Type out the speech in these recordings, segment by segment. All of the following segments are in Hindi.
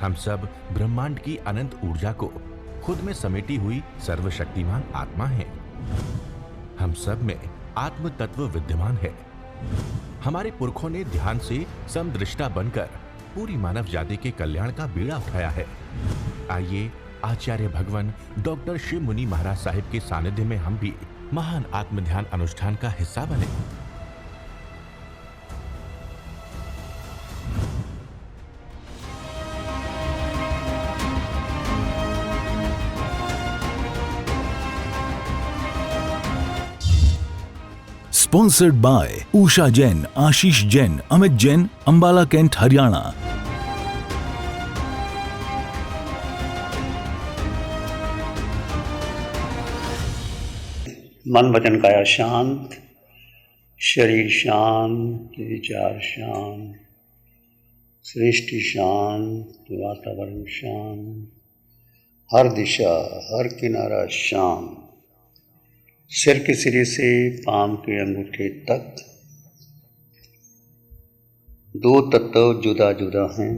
हम सब ब्रह्मांड की अनंत ऊर्जा को खुद में समेटी हुई सर्वशक्तिमान आत्मा हैं। हम सब में आत्म तत्व विद्यमान है। हमारे पुरखों ने ध्यान से समदृष्टा बनकर पूरी मानव जाति के कल्याण का बीड़ा उठाया है। आइए आचार्य भगवान डॉक्टर शिव मुनि महाराज साहिब के सानिध्य में हम भी महान आत्म ध्यान अनुष्ठान का हिस्सा बने। Sponsored by Usha Jain, Ashish Jain, Amit Jain, Ambala Kent, Haryana. मन वचन काया शांत, शरीर शांत, विचार शांत, सृष्टि शांत, वातावरण शांत, हर दिशा हर किनारा शांत, सिर के सिरे से पांव के अंगूठे तक दो तत्व जुदा जुदा हैं।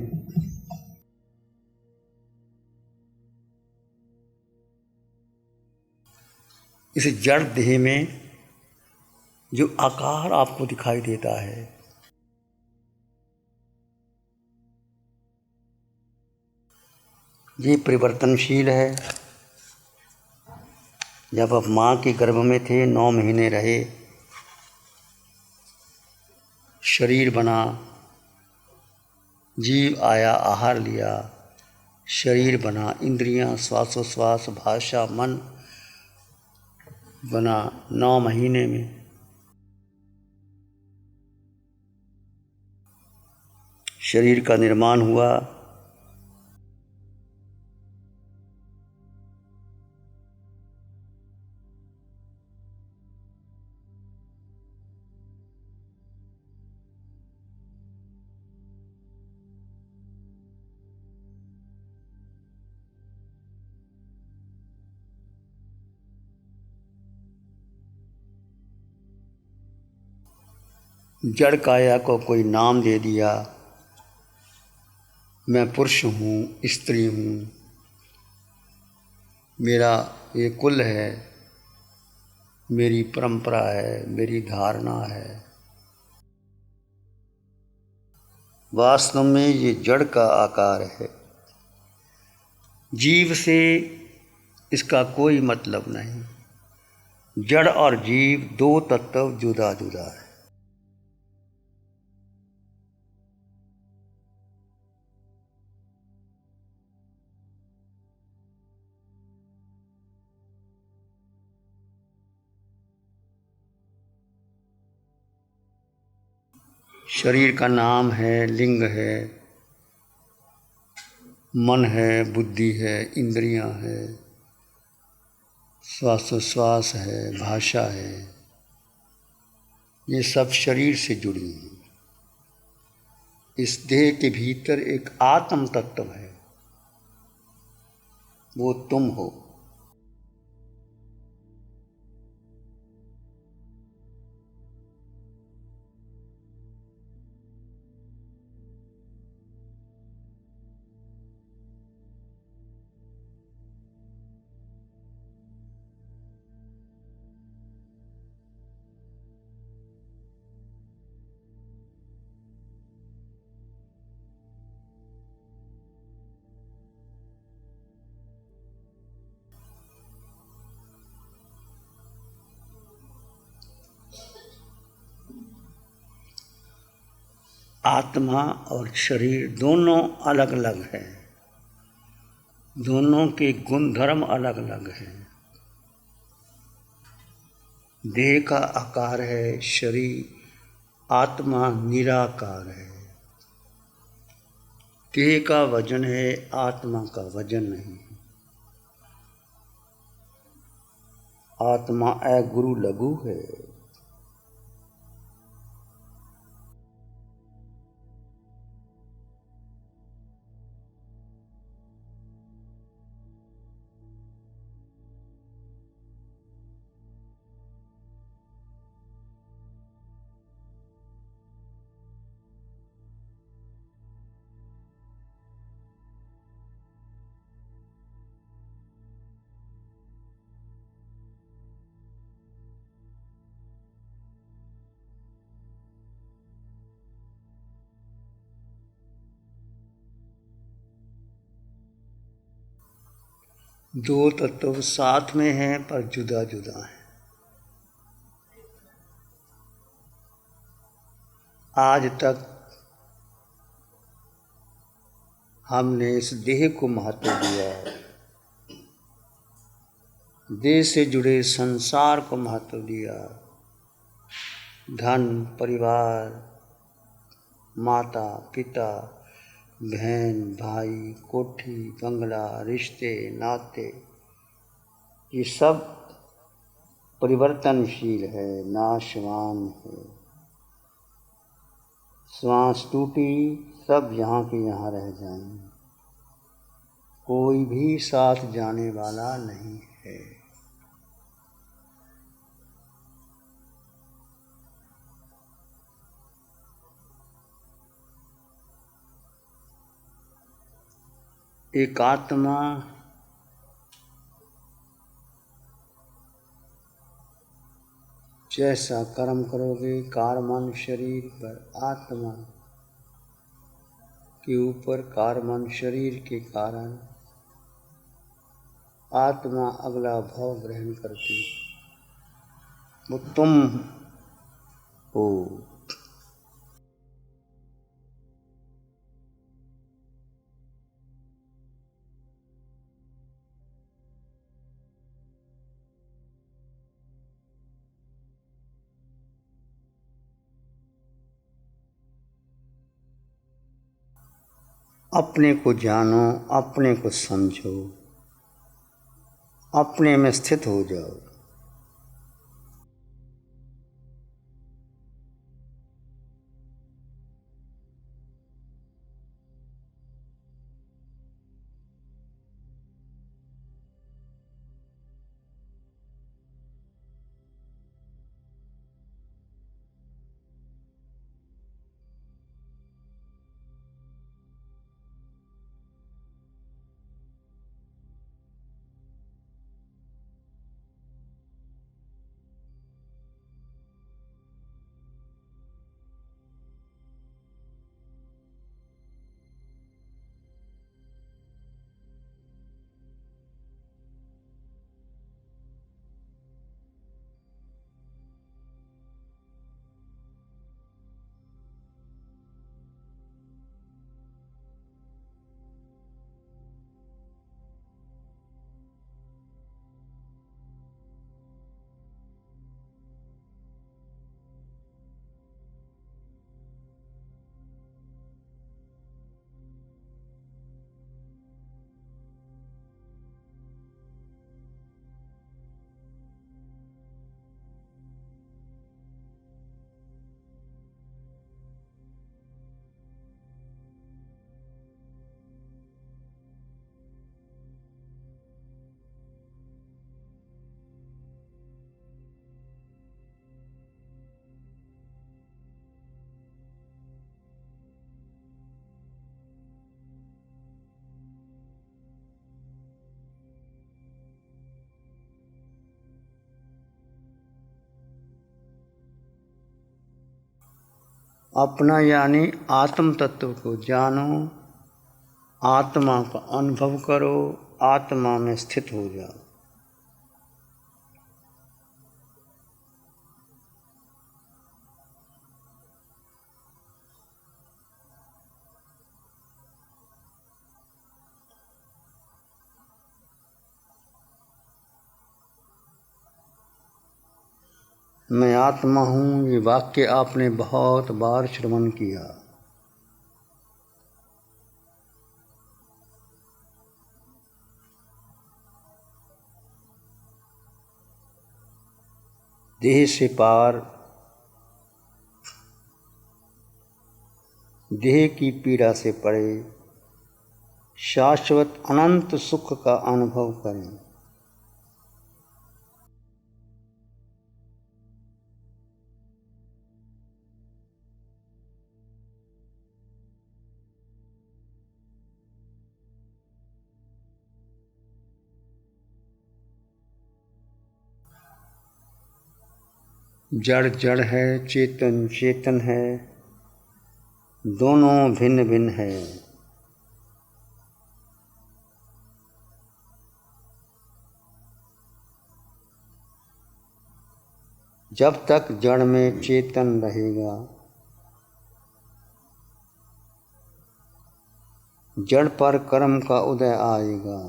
इस जड़ देह में जो आकार आपको दिखाई देता है, ये परिवर्तनशील है। जब आप माँ के गर्भ में थे, 9 महीने रहे, शरीर बना, जीव आया, आहार लिया, शरीर बना, इंद्रियां, श्वासोश्वास, भाषा, मन बना। 9 महीने में शरीर का निर्माण हुआ। जड़ काया को कोई नाम दे दिया, मैं पुरुष हूँ, स्त्री हूँ, मेरा ये कुल है, मेरी परंपरा है, मेरी धारणा है। वास्तव में ये जड़ का आकार है। जीव से इसका कोई मतलब नहीं। जड़ और जीव दो तत्व जुदा जुदा है। शरीर का नाम है, लिंग है, मन है, बुद्धि है, इंद्रियां है, श्वासोश्वास है, भाषा है। ये सब शरीर से जुड़ी हैं। इस देह के भीतर एक आत्म तत्व है, वो तुम हो। आत्मा और शरीर दोनों अलग अलग हैं। दोनों के गुणधर्म अलग अलग हैं। देह का आकार है शरीर, आत्मा निराकार है। देह का वजन है, आत्मा का वजन नहीं। आत्मा गुरु लघु है। दो तत्व साथ में हैं पर जुदा जुदा हैं। आज तक हमने इस देह को महत्व दिया, देह से जुड़े संसार को महत्व दिया, धन, परिवार, माता पिता, बहन भाई, कोठी बंगला, रिश्ते नाते, ये सब परिवर्तनशील है, नाशवान है। श्वास टूटी, सब यहाँ के यहाँ रह जाएंगे, कोई भी साथ जाने वाला नहीं है। एक आत्मा जैसा कर्म करोगे, कारमान शरीर पर आत्मा के ऊपर कारमान शरीर के कारण आत्मा अगला भाव ग्रहण करती, वो तुम हो। अपने को जानो, अपने को समझो, अपने में स्थित हो जाओ। अपना यानी आत्म तत्व को जानो, आत्मा का अनुभव करो, आत्मा में स्थित हो जाओ। मैं आत्मा हूँ, ये वाक्य आपने बहुत बार श्रवण किया। देह से पार, देह की पीड़ा से परे शाश्वत अनंत सुख का अनुभव करें। जड़ जड़ है, चेतन चेतन है, दोनों भिन्न भिन्न है। जब तक जड़ में चेतन रहेगा, जड़ पर कर्म का उदय आएगा।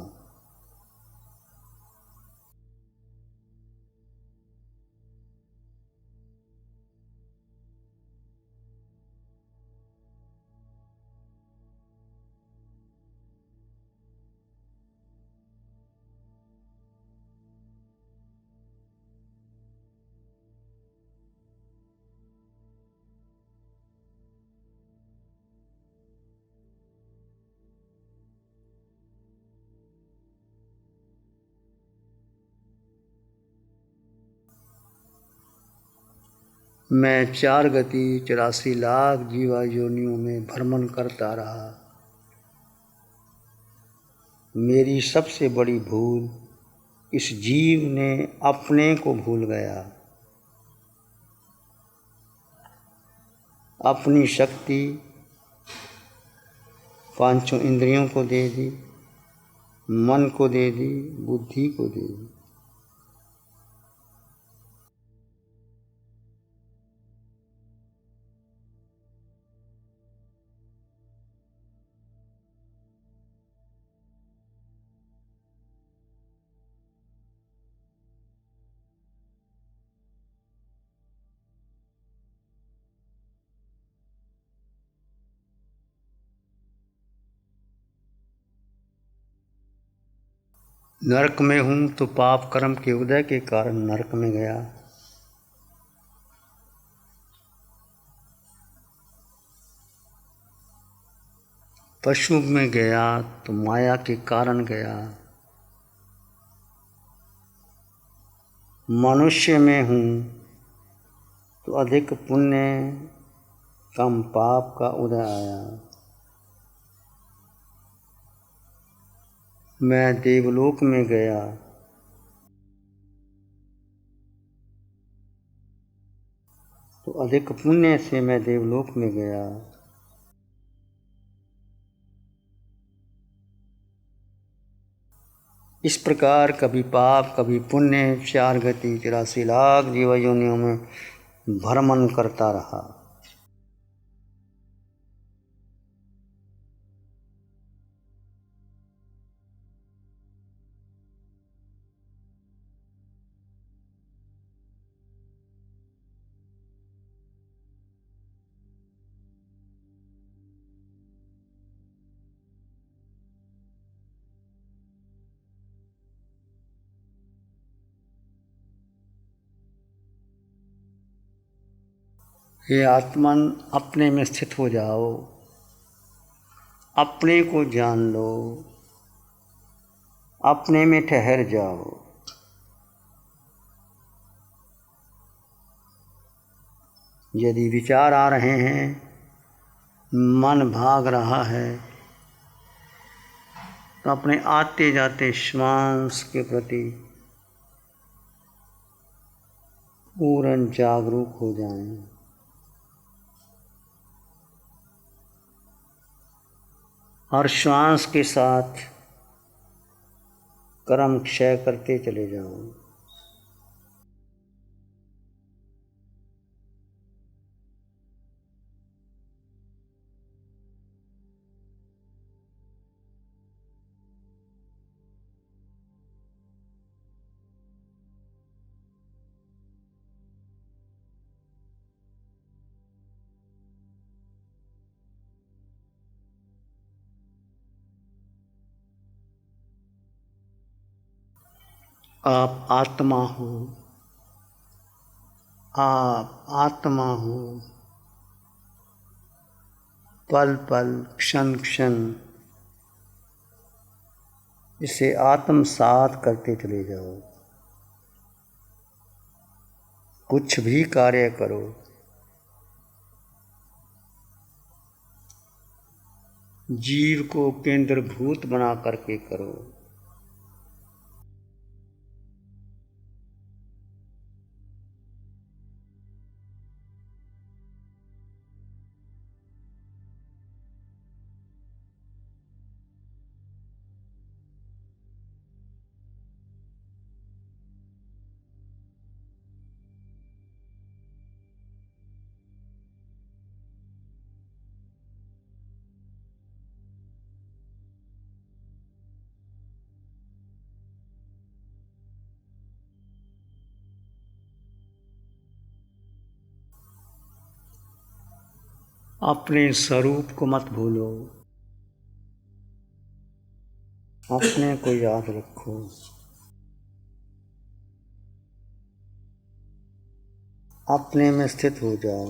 मैं 4 गति 84 लाख जीवा योनियों में भ्रमण करता रहा। मेरी सबसे बड़ी भूल, इस जीव ने अपने को भूल गया, अपनी शक्ति पांचों इंद्रियों को दे दी, मन को दे दी, बुद्धि को दे दी। नरक में हूँ तो पाप कर्म के उदय के कारण नरक में गया। पशु में गया तो माया के कारण गया। मनुष्य में हूँ तो अधिक पुण्य कम पाप का उदय आया। मैं देवलोक में गया तो अधिक पुण्य से मैं देवलोक में गया। इस प्रकार कभी पाप कभी पुण्य 4 गति 84 लाख जीव योनियों में भ्रमण करता रहा। हे आत्मन, अपने में स्थित हो जाओ, अपने को जान लो, अपने में ठहर जाओ। यदि विचार आ रहे हैं, मन भाग रहा है, तो अपने आते जाते श्वास के प्रति पूर्ण जागरूक हो जाएं। और श्वास के साथ कर्म क्षय करते चले जाओ। आप आत्मा हो, आप आत्मा हो। पल पल क्षण क्षण इसे आत्मसात करते चले जाओ। कुछ भी कार्य करो, जीव को केंद्रभूत बना करके करो। अपने स्वरूप को मत भूलो, अपने को याद रखो। अपने में स्थित हो जाओ।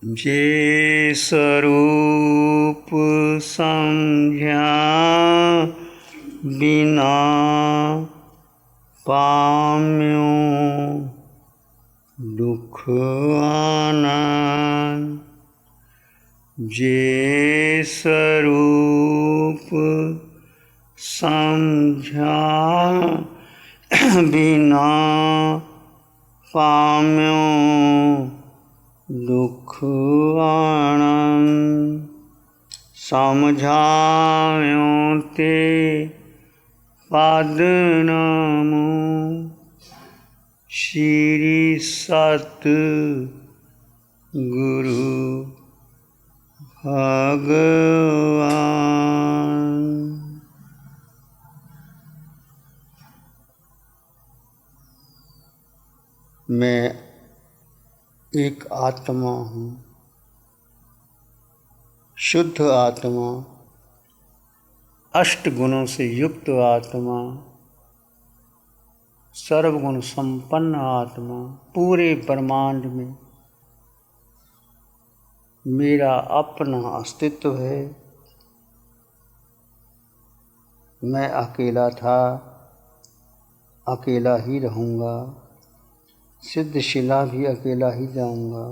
जे स्वरूप समझा बिना पाम्यो दुख आनंद। जे स्वरूप समझा बिना पाम्यो दुख आनंद। समझायो ते पद नमो श्री सत गुरु भगवान। मैं एक आत्मा हूँ, शुद्ध आत्मा, अष्ट गुणों से युक्त आत्मा, सर्वगुण संपन्न आत्मा। पूरे ब्रह्मांड में मेरा अपना अस्तित्व है। मैं अकेला था, अकेला ही रहूँगा, सिद्धशिला भी अकेला ही जाऊँगा।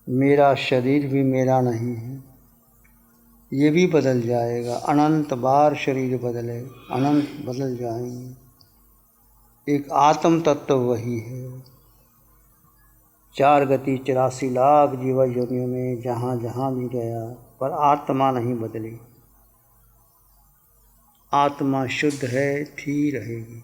मेरा शरीर भी मेरा नहीं है, ये भी बदल जाएगा। अनंत बार शरीर बदले, अनंत बदल जाएंगे। एक आत्म तत्व वही है। 4 गति 84 लाख जीव योनियों में जहाँ जहाँ भी गया, पर आत्मा नहीं बदली। आत्मा शुद्ध है, थी रहेगी।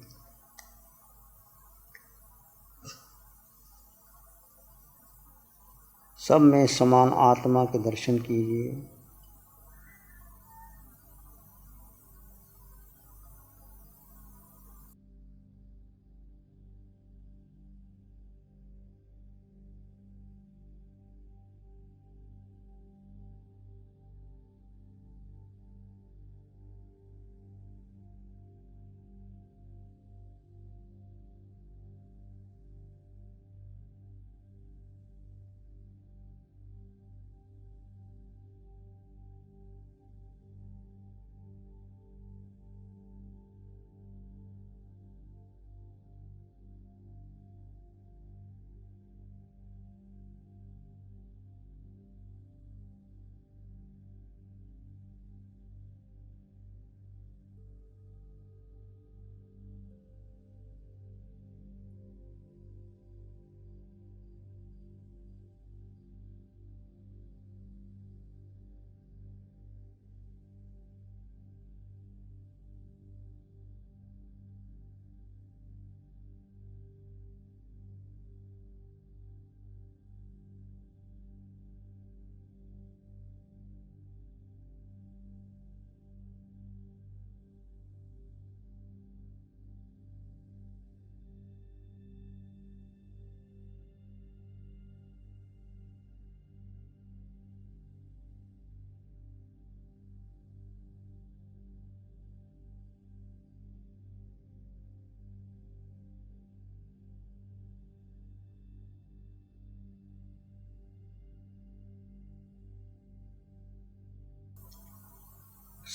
सब में समान आत्मा के दर्शन कीजिए।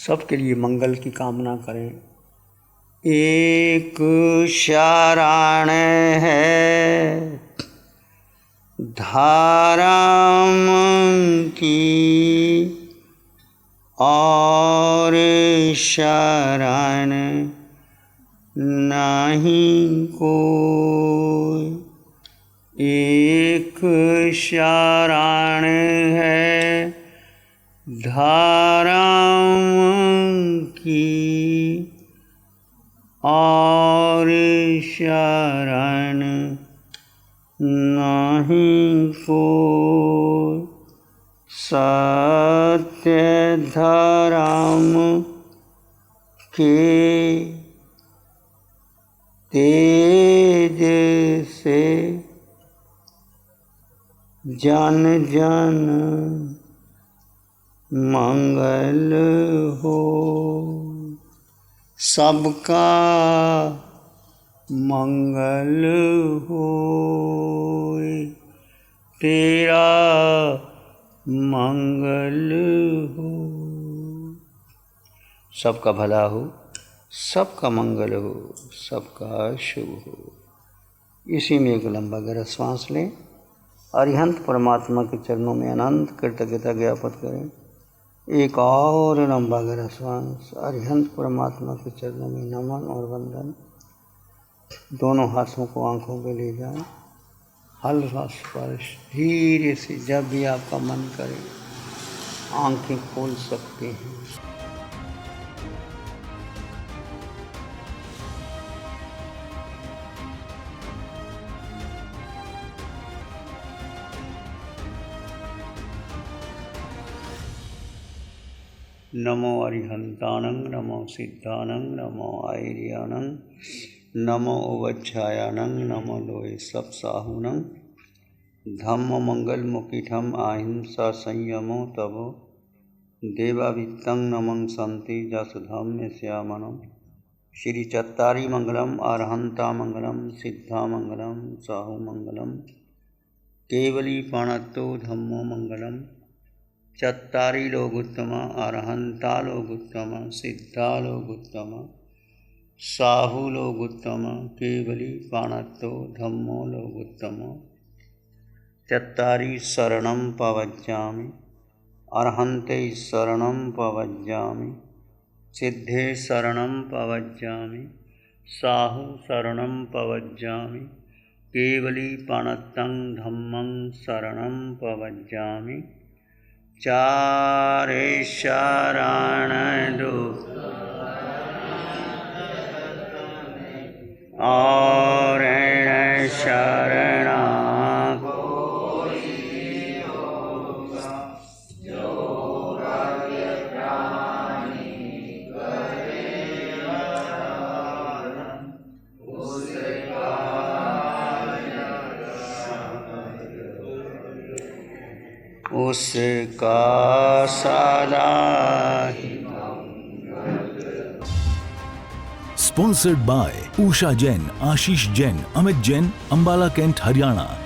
सबके लिए मंगल की कामना करें। एक शरण है धाराम की और शरण नहीं कोई। एक शरण है धाराम की और शरण नहीं कोई। सत्य धर्म के तेज से जन जन मंगल हो। सबका मंगल हो, तेरा मंगल हो। सबका भला हो, सबका मंगल हो, सबका शुभ हो। इसी में एक लंबा गहरा श्वास लें। अरिहंत परमात्मा के चरणों में अनंत कृतज्ञता ज्ञापित करें। एक और लंबा गहरा श्वास। अरिहंत परमात्मा के चरणों में नमन और वंदन। दोनों हाथों को आंखों पे ले जाएं। हल्का स्पर्श धीरे से, जब भी आपका मन करे आंखें खोल सकते हैं। नमो अरिहंतानं, नमो सिद्धानं, नमो आयर्यानं, नमो उवच्छायानं, नमो लोहे सप्साहुनं। धम्म मंगल मुकिठम अहिंसा संयमो तवो देवावित्तं नमं संति जस धम्म श्यामनं। श्री चत्तारी मंगलम, अरहंता मंगलम, सिद्धा मंगलम, साहु मंगलम, केवली पाणत्तो धम्मो मंगलम। चत्तारी लोगुत्तम, अरहंता लोगुत्तम, सिद्धा लोगुत्तम, साहु लोगुत्तम, केवली पाणत्तो धम्मो लोगुत्तम। चत्तारी शरणं पवज्जामि, अरहन्ते शरणं पवज्जामि, सिद्धे शरणं पवज्जामि, साहु शरणं पवज्जामि, केवली पाणत्तं धम्मं शरणं पवज्जामि। चारे शरण दो और शरण उसका सदा ही। Sponsored by Usha Jain, Ashish Jain, Amit Jain, Ambala cantt, Haryana.